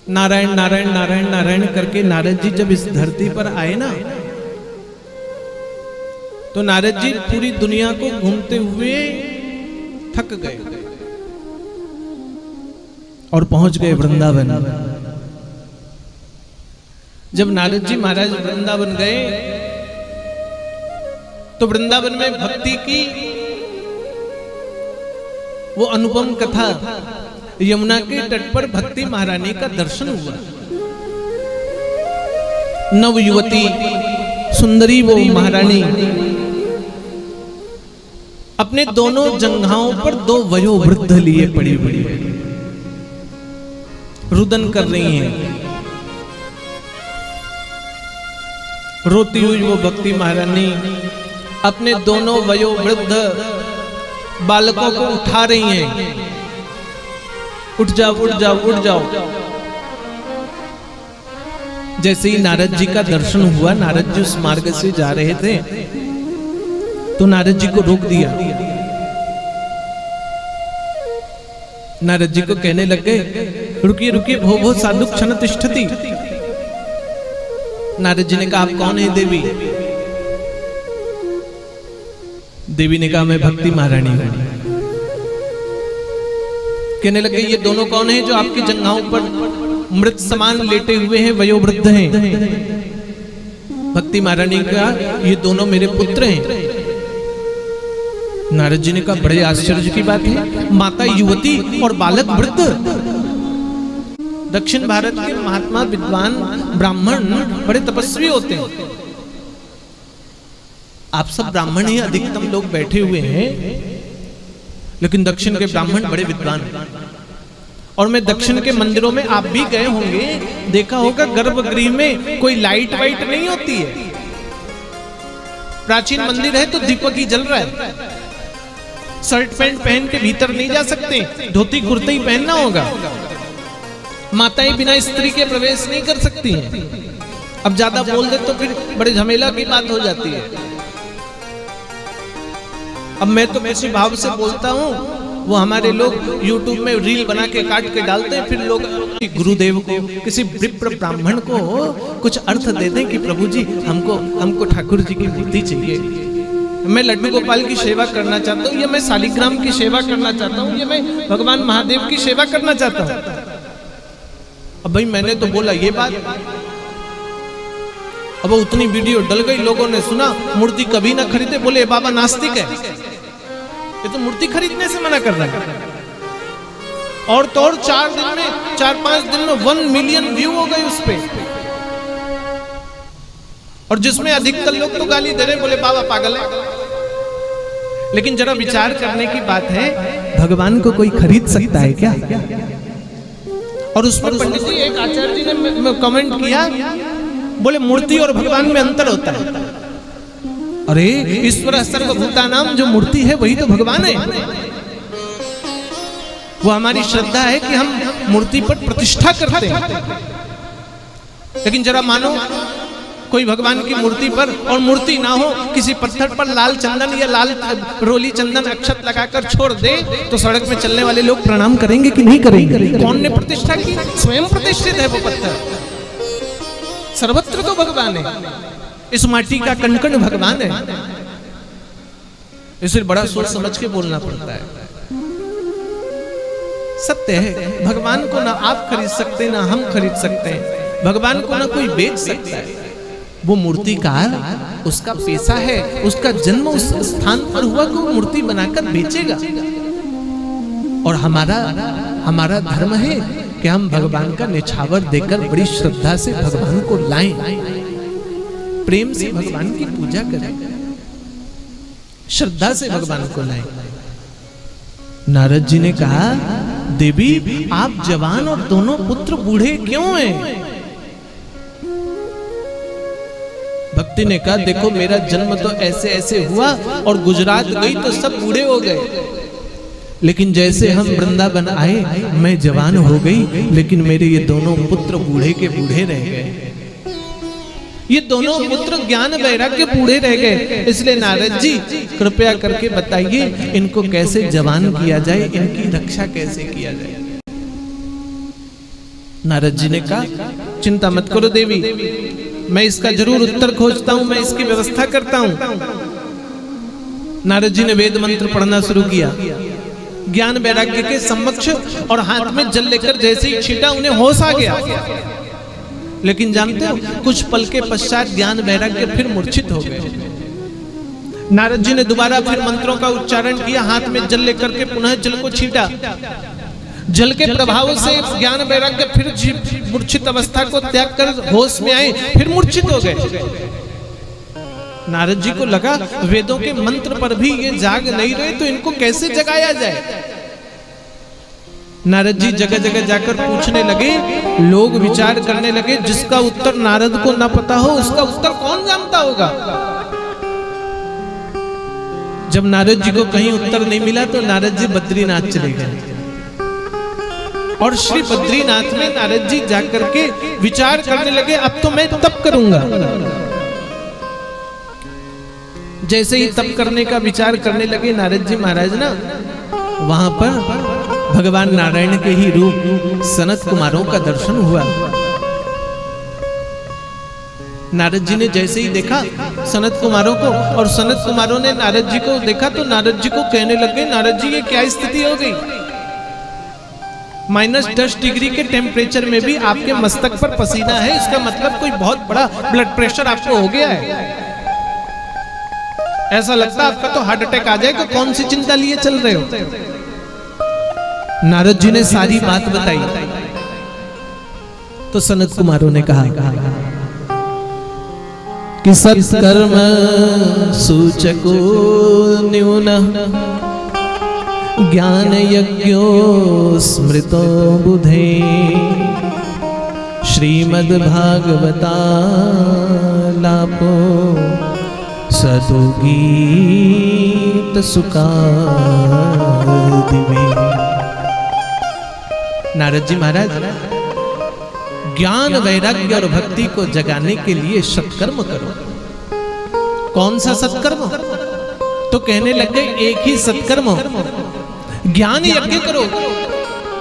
नारायण नारायण नारायण नारायण करके नारद जी जब इस धरती पर आए ना, तो नारद जी पूरी दुनिया को घूमते हुए थक गए और पहुंच गए वृंदावन। जब नारद जी महाराज वृंदावन गए तो वृंदावन में भक्ति की वो अनुपम कथा, यमुना के तट पर भक्ति महारानी का दर्शन हुआ। नव युवती सुंदरी वो महारानी अपने दोनों जंघाओं पर दो वयोवृद्ध लिए पड़ी हुई रुदन कर रही हैं। रोती हुई वो भक्ति महारानी अपने दोनों वयोवृद्ध बालकों को उठा रही हैं। उठ जाओ उठ जाओ उठ जाओ। जैसे ही नारद जी का दर्शन हुआ, नारद जी उस मार्ग से जा रहे थे तो नारद जी को रोक दिया। नारद जी को कहने लग गए, रुकिए रुकिए, भो भो साधु क्षण तिष्ठति। नारद जी ने कहा, आप कौन है देवी? देवी ने कहा, मैं भक्ति महारानी हूं। कहने लगे, ये दोनों कौन हैं जो आपकी जंघाओं पर मृत समान लेटे हुए हैं, वयोवृद्ध हैं? भक्ति महारानी का, ये दोनों मेरे पुत्र हैं। नारद जी ने कहा, बड़े आश्चर्य की बात है, माता युवती और बालक वृद्ध। दक्षिण भारत के महात्मा विद्वान ब्राह्मण बड़े तपस्वी होते हैं। आप सब ब्राह्मण ही अधिकतम लोग बैठे हुए हैं, लेकिन दक्षिण के ब्राह्मण बड़े विद्वान। और मैं दक्षिण के मंदिरों में, आप भी गए होंगे, देखा होगा गर्भगृह में कोई लाइट वाइट नहीं होती है। प्राचीन मंदिर है तो दीपक ही जल रहा है। शर्ट पैंट पहन के भीतर नहीं जा सकते, धोती कुर्ता ही पहनना होगा। माताएं बिना स्त्री के प्रवेश नहीं कर सकती हैं। अब ज्यादा बोल दे तो फिर बड़े झमेला की बात हो जाती है। अब मैं तो ऐसे भाव से बोलता हूँ, वो हमारे लोग YouTube में रील बना के काट के डालते हैं, फिर लोग गुरुदेव को, किसी विप्र ब्राह्मण को कुछ अर्थ दे दें कि प्रभु जी हमको ठाकुर जी की मूर्ति चाहिए, मैं लड्डू गोपाल की सेवा करना चाहता हूँ, या मैं शालिग्राम की सेवा करना चाहता हूँ, या मैं भगवान महादेव की सेवा करना चाहता हूँ। अब भाई मैंने तो बोला ये बात, अब उतनी वीडियो डल गई, लोगों ने सुना, मूर्ति कभी ना खरीदे, बोले बाबा नास्तिक है, ये तो मूर्ति खरीदने से मना कर रहा है। और तो और 4-5 दिन में 1 मिलियन व्यू हो गए उस पे, और जिसमें अधिकतर लोग तो गाली दे रहे, बोले बाबा पागल है। लेकिन जरा विचार करने की बात है, भगवान को कोई खरीद सकता है क्या? और उस पर पंडित जी, एक आचार्य जी ने कमेंट किया, बोले मूर्ति और भगवान में अंतर होता है। अरे ईश्वर सर्वभूतानाम, जो मूर्ति है वही तो भगवान है। वो हमारी श्रद्धा है कि हम मूर्ति पर प्रतिष्ठा करते हैं। लेकिन जरा मानो कोई भगवान की मूर्ति पर, और मूर्ति ना हो, किसी पत्थर पर लाल चंदन या लाल रोली चंदन अक्षत लगाकर छोड़ दे, तो सड़क में चलने वाले लोग प्रणाम करेंगे कि नहीं करेंगे? कौन ने प्रतिष्ठा की? स्वयं प्रतिष्ठित है वो पत्थर। सर्वत्र तो भगवान है, इस माटी का कण कण भगवान है। इसलिए बड़ा सोच समझ के बोलना पड़ता है। सत्य है, भगवान को ना आप खरीद सकते, ना हम खरीद सकते हैं। भगवान को ना कोई बेच सकता है। वो मूर्तिकार, उसका पेशा है, उसका जन्म उस स्थान पर हुआ कि वो मूर्ति बनाकर बेचेगा। और हमारा धर्म है कि हम भगवान का निछावर देकर बड़ी श्रद्धा से भगवान को लाएं, प्रेम से भगवान की पूजा करें, श्रद्धा से भगवान को लाएं। नारद जी ने कहा, देवी आप जवान और दोनों पुत्र बूढ़े क्यों हैं? भक्ति ने कहा, देखो मेरा जन्म तो ऐसे ऐसे हुआ, और गुजरात गई तो सब बूढ़े हो गए, लेकिन जैसे हम वृंदावन आए मैं जवान हो गई, लेकिन मेरे ये दोनों पुत्र बूढ़े के बूढ़े रह गए। ये दोनों पुत्र ज्ञान वैराग्य बूढ़े रह गए। इसलिए नारद जी कृपया करके बताइए, इनको कैसे जवान किया जाए, इनकी रक्षा कैसे किया जाए। नारद जी ने कहा चिंता मत करो देवी, मैं इसका जरूर उत्तर खोजता हूं, मैं इसकी व्यवस्था करता हूं। नारद जी ने वेद मंत्र पढ़ना शुरू किया, ज्ञान वैराग्य के समक्ष, और हाथ में जल लेकर जैसे ही छीटा उन्हें होश आ गया। लेकिन जानते हो कुछ पल के पश्चात ज्ञान वैराग्य फिर मूर्छित हो गए। नारद जी ने दोबारा फिर मंत्रों का उच्चारण किया, हाथ में जल लेकर के पुनः जल को छीटा। जल के प्रभाव से ज्ञान वैराग्य फिर मूर्छित अवस्था को त्याग कर होश में आए, फिर मूर्छित हो गए। नारद जी को लगा वेदों के मंत्र पर भी ये जाग नहीं रहे, तो इनको कैसे जगाया जाए। नारद जी जगह जगह जाकर पूछने लगे, लोग विचार करने लगे जिसका उत्तर नारद को न पता हो उसका उत्तर कौन जानता होगा। जब नारद जी को कहीं उत्तर नहीं मिला तो नारद जी बद्रीनाथ चले गए, और श्री बद्रीनाथ में नारद जी जाकर के विचार करने लगे, अब तो मैं तप करूंगा। जैसे ही तप करने का विचार करने लगे नारद जी महाराज ना, वहां पर भगवान नारायण के ही रूप सनत कुमारों का दर्शन हुआ। नारद जी ने जैसे ही देखा सनत कुमारों को, और सनत कुमारों ने नारद जी को देखा तो नारद जी को कहने लगे, नारद जी ये क्या स्थिति हो गई। -10 डिग्री के टेम्परेचर में भी आपके मस्तक पर पसीना है, इसका मतलब कोई बहुत बड़ा ब्लड प्रेशर आपको हो गया है। ऐसा लगता है आपका तो हार्ट अटैक आ जाएगा, कौन सी चिंता लिए चल रहे हो। नारद जी ने सारी बात बताई तो सनत कुमारों ने कहा कि सत्कर्म सूचको न्यून ज्ञान यज्ञो स्मृतो बुधे श्रीमद् भागवता लापो सदो गीत सुखादिवे। नारद जी महाराज ज्ञान वैराग्य और भक्ति को जगाने के लिए सत्कर्म करो। कौन सा सत्कर्म? तो कहने लगे एक ही सत्कर्म, ज्ञान यज्ञ करो।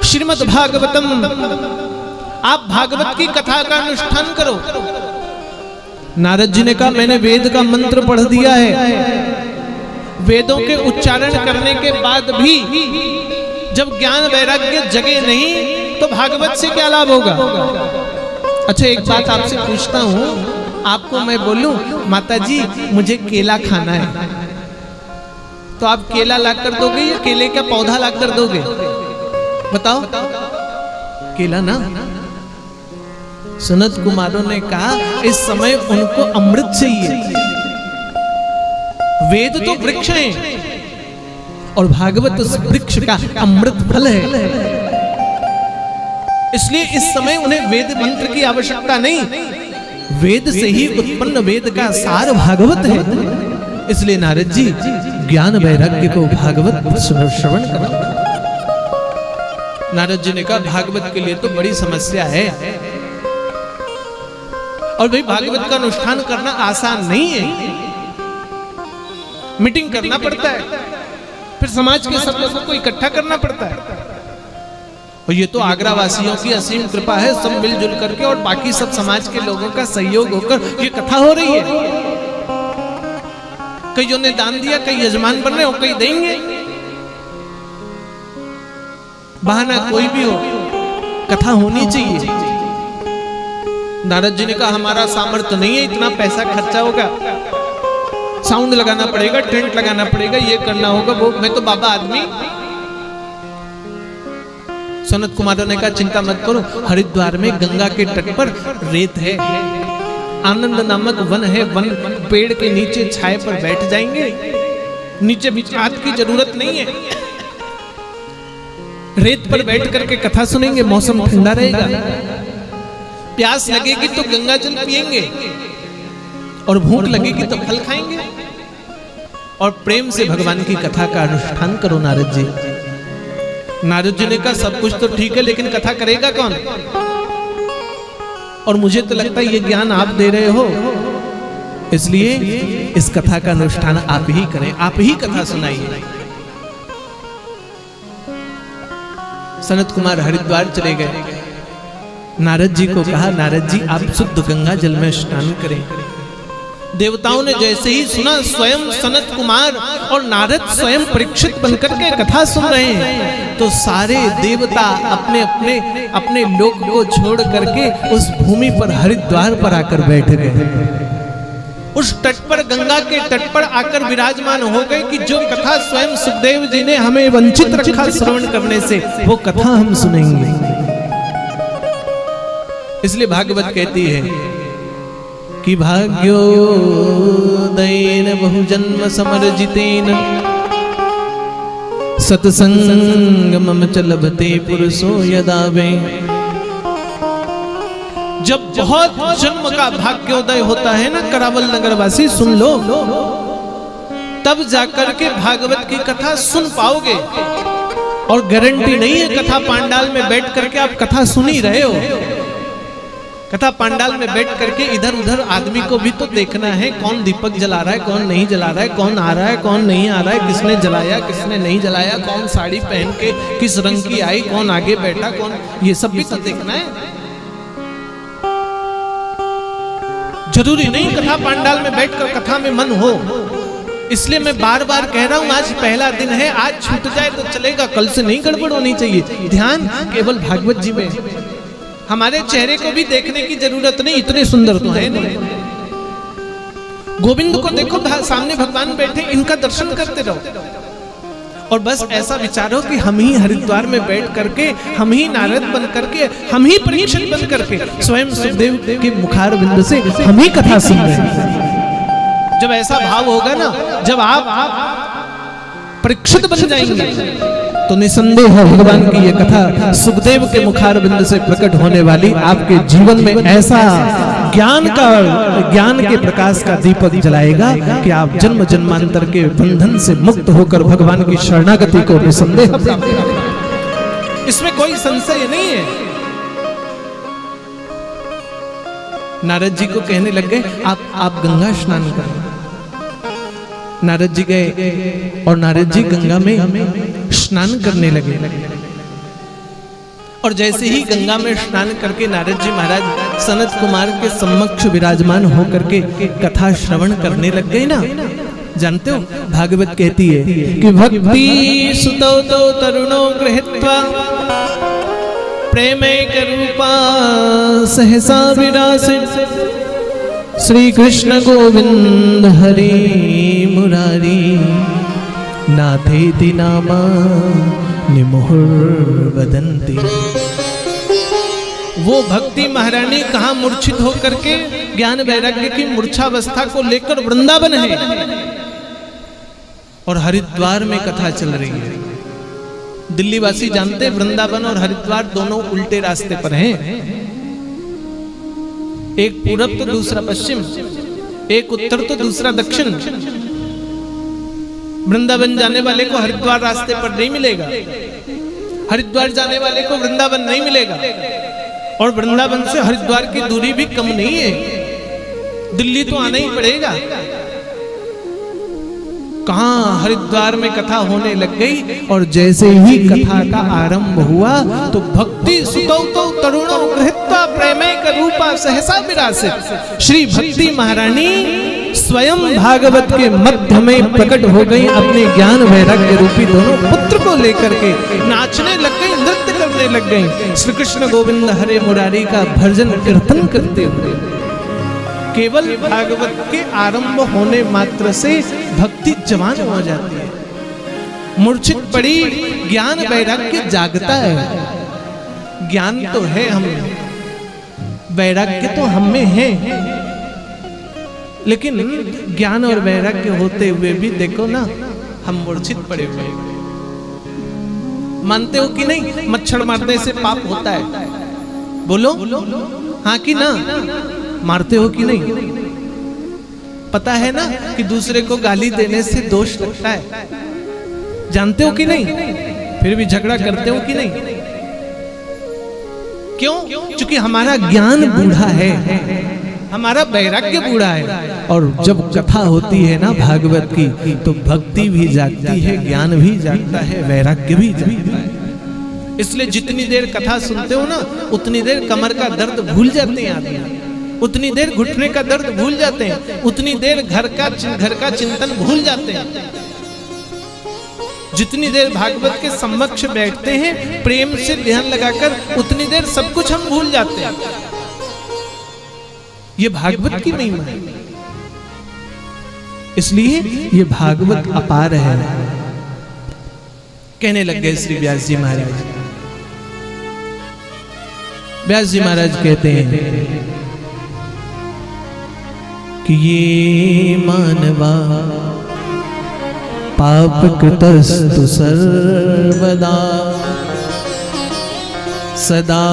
श्रीमद् भागवतम, आप भागवत की कथा का अनुष्ठान करो। नारद जी ने कहा मैंने वेद का मंत्र पढ़ दिया है, वेदों के उच्चारण करने के बाद भी जब ज्ञान वैराग्य जगे नहीं तो भागवत से क्या लाभ होगा। अच्छा एक बात आपसे पूछता हूं, आपको मैं बोलूं माता जी मुझे केला खाना है, तो आप केला लाकर दोगे या केले का पौधा लाकर दोगे? बताओ। केला ना। सनत कुमारों ने कहा इस समय उनको अमृत चाहिए। वेद तो वृक्ष है और भागवत उस वृक्ष का अमृत फल है, इसलिए इस समय उन्हें वेद मंत्र की आवश्यकता नहीं, वेद से ही उत्पन्न वेद का सार भागवत है। इसलिए नारद जी ज्ञान वैराग्य को भागवत श्रवण करो। नारद जी ने कहा भागवत के लिए तो बड़ी समस्या है, और भाई भागवत का अनुष्ठान करना आसान नहीं है, मीटिंग करना पड़ता है, फिर समाज के सब लोगों को इकट्ठा करना पड़ता है। और ये तो आगरा वासियों की असीम कृपा है, सब मिलजुल करके और बाकी सब समाज के लोगों का सहयोग होकर ये कथा हो रही है। कईयों ने दान दिया, कई यजमान बन रहे हो, कई देंगे। बहाना कोई भी हो, कथा होनी चाहिए। नारद जी ने कहा हमारा सामर्थ्य नहीं है, इतना पैसा खर्चा होगा, साउंड लगाना पड़ेगा, टेंट लगाना पड़ेगा, ये करना होगा, वो मैं तो बाबा आदमी। सनत कुमारों ने कहा चिंता मत करो, हरिद्वार में गंगा के तट पर रेत है, आनंद नामक वन है, वन पेड़ के नीचे छाए पर बैठ जाएंगे, नीचे भी हाथ की जरूरत नहीं है, रेत पर बैठ करके कथा सुनेंगे, मौसम ठंडा रहेगा, प्यास लगेगी तो गंगा जल पिएंगे, और भूख लगेगी तो फल खाएंगे, और प्रेम से भगवान की कथा का अनुष्ठान करो। नारद जी ने कहा सब कुछ तो ठीक है, लेकिन कथा करेगा कौन? और मुझे तो लगता है ये ज्ञान आप दे रहे हो, इसलिए इस कथा का अनुष्ठान आप ही करें, आप ही कथा सुनाइए। सनत कुमार हरिद्वार चले गए। नारद जी को कहा, नारद जी आप शुद्ध गंगा जल में स्नान करें। देवताओं ने जैसे ही सुना, स्वयं सनत कुमार और नारद स्वयं परीक्षित बनकर के कथा सुन रहे हैं, तो सारे देवता अपने अपने अपने लोक को छोड़ करके उस भूमि पर हरिद्वार पर आकर बैठ गए। उस तट पर, गंगा के तट पर आकर विराजमान हो गए कि जो कथा स्वयं सुखदेव जी ने हमें वंचित रखा श्रवण करने से, वो कथा हम सुनेंगे। इसलिए भागवत कहती है कि भाग्योदयेन बहुजन्म समर्जितेन सत्संगमम च लभते पुरुषो यदा वे। जब बहुत जन्म का भाग्योदय होता है ना, करावल नगरवासी सुन लो, तब जाकर के भागवत की कथा सुन पाओगे। और गारंटी नहीं है कथा पांडाल में बैठ करके आप कथा सुन ही रहे हो। कथा पांडाल में बैठ करके इधर उधर आदमी को भी तो देखना है, कौन दीपक जला रहा है, कौन नहीं जला रहा है, कौन आ रहा है, कौन नहीं आ रहा है, किसने जलाया, किसने नहीं जलाया, कौन साड़ी पहन के किस रंग की आई, कौन आगे बैठा, कौन, ये सब भी तो देखना है। जरूरी नहीं कथा पांडाल में बैठकर कथा में मन हो। इसलिए मैं बार बार कह रहा हूं, आज पहला दिन है, आज छूट जाए तो चलेगा, कल से नहीं गड़बड़ होनी चाहिए। ध्यान केवल भागवत जी में। हमारे चेहरे को भी देखने की जरूरत नहीं, इतने सुंदर तो है नहीं। गोविंद को देखो, सामने भगवान बैठे, इनका दर्शन करते रहो। और बस ऐसा विचारो कि हम ही हरिद्वार में बैठ करके, हम ही नारद बन करके, हम ही परीक्षित बन करके स्वयं सुखदेव के मुखार बिंदु से हम ही कथा सुन रहे हैं। जब ऐसा भाव होगा ना, जब आप परीक्षित बन जाएंगे, तो निसंदेह भगवान की ये कथा सुखदेव के मुखार बिंदु से प्रकट होने वाली आपके जीवन में ऐसा ज्ञान के प्रकाश का दीपक जलाएगा कि आप जन्म जन्मांतर के बंधन से मुक्त होकर भगवान की शरणागति को निसंदेह प्राप्त करेंगे। इसमें कोई संशय नहीं है। नारद जी को कहने लग गए, आप गंगा स्नान करें। नारद जी गए और नारद जी गंगा में स्नान करने लगे। और जैसे ही गंगा में स्नान करके नारद जी महाराज सनत कुमार के सम्मुख विराजमान होकर के कथा श्रवण करने लग गए ना, जानते हो भागवत कहती है कि भक्ति सुतौ तो तरुणो गृहीत्वा प्रेमैक रूपा सहसा विरासे श्री कृष्ण गोविंद हरि मुरारी नाथेति नामा निमुहुर्वदन्ति। वो भक्ति महारानी कहाँ मूर्छित होकर के ज्ञान वैराग्य की मूर्छावस्था को लेकर वृंदावन है, और हरिद्वार में कथा चल रही है। दिल्ली वासी जानते वृंदावन और हरिद्वार दोनों उल्टे रास्ते पर हैं। एक पूरब तो दूसरा पश्चिम, एक उत्तर तो दूसरा दक्षिण। वृंदावन जाने वाले को हरिद्वार रास्ते पर नहीं मिलेगा, हरिद्वार जाने वाले को वृंदावन नहीं मिलेगा। और वृंदावन से हरिद्वार की दूरी भी कम नहीं है, दिल्ली तो आना ही पड़ेगा। कहां हरिद्वार में कथा होने लग गई, और जैसे ही कथा का आरंभ हुआ तो भक्ति सुतौ तो तरुणो गृहीत्वा प्रेमैक रूपा सहसा विरासे। श्री भक्ति महारानी स्वयं भागवत के मध्य में प्रकट हो गई, अपने ज्ञान वैराग्य रूपी दोनों पुत्र को लेकर के नाचने लग गई, नृत्य करने लग गई, श्री कृष्ण गोविंद हरे मुरारी का भजन कीर्तन करते हुए। केवल भागवत के आरंभ होने मात्र से भक्ति जवान हो जाती है, मूर्छित पड़ी, ज्ञान वैराग्य जागता है। ज्ञान तो है हम में, वैराग्य तो हम में है, लेकिन ज्ञान और वैराग्य होते हुए भी देखो ना हम मूर्छित पड़े हुए। मानते हो कि नहीं मच्छर मारने से पाप होता है? बोलो हाँ कि ना? मारते हो कि नहीं? पता है ना कि दूसरे को गाली देने से दोष लगता है, जानते हो कि नहीं? फिर भी झगड़ा करते हो कि नहीं? क्यों? क्योंकि हमारा ज्ञान बूढ़ा है, हमारा वैराग्य बूढ़ा है। और जब कथा होती है ना भागवत की, तो भक्ति भी जागती है, ज्ञान भी जागता है, वैराग्य भी जागता है। इसलिए जितनी देर कथा सुनते हो ना, उतनी देर कमर का दर्द भूल जाते हैं आदमी, उतनी देर घुटने का दर्द भूल जाते हैं, उतनी देर घर का चिंतन भूल जाते हैं। जितनी देर भागवत के समक्ष बैठते हैं प्रेम से ध्यान लगाकर, उतनी देर सब कुछ हम भूल जाते हैं। ये भागवत की महिमा है, इसलिए ये भागवत अपार है। कहने लग गए श्री व्यास जी महाराज। व्यास जी महाराज कहते हैं कि ये मानवा पाप कृतस्तु सर्वदा सदा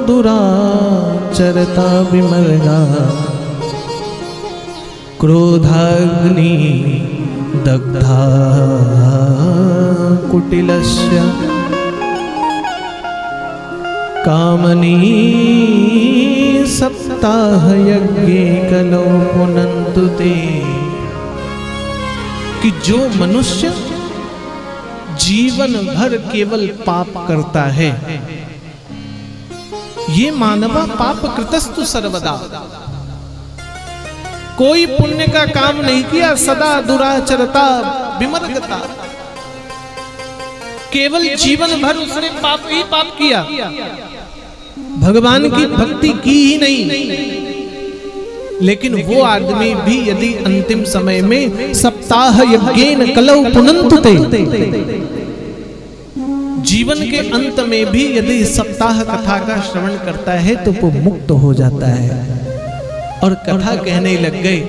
दुराचरता विमर्गा क्रोधाग्नि दग्धा कुटिलस्य कामनी सप्ताह यज्ञे कलो पुनन्तु ते। कि जो मनुष्य जीवन भर केवल पाप करता है, ये मानवा पाप कृतस्तु सर्वदा, कोई पुण्य का काम नहीं किया, सदा दुराचरता विमर्गता, केवल जीवन भर उसने पाप ही पाप किया, भगवान की भक्ति की ही नहीं। लेकिन वो आदमी भी यदि अंतिम समय में सप्ताह यज्ञेन कलौ पुनन्तु ते, जीवन के अंत में भी यदि सप्ताह कथा का श्रवण करता है तो वो मुक्त हो जाता है। और कथा कहने लग गए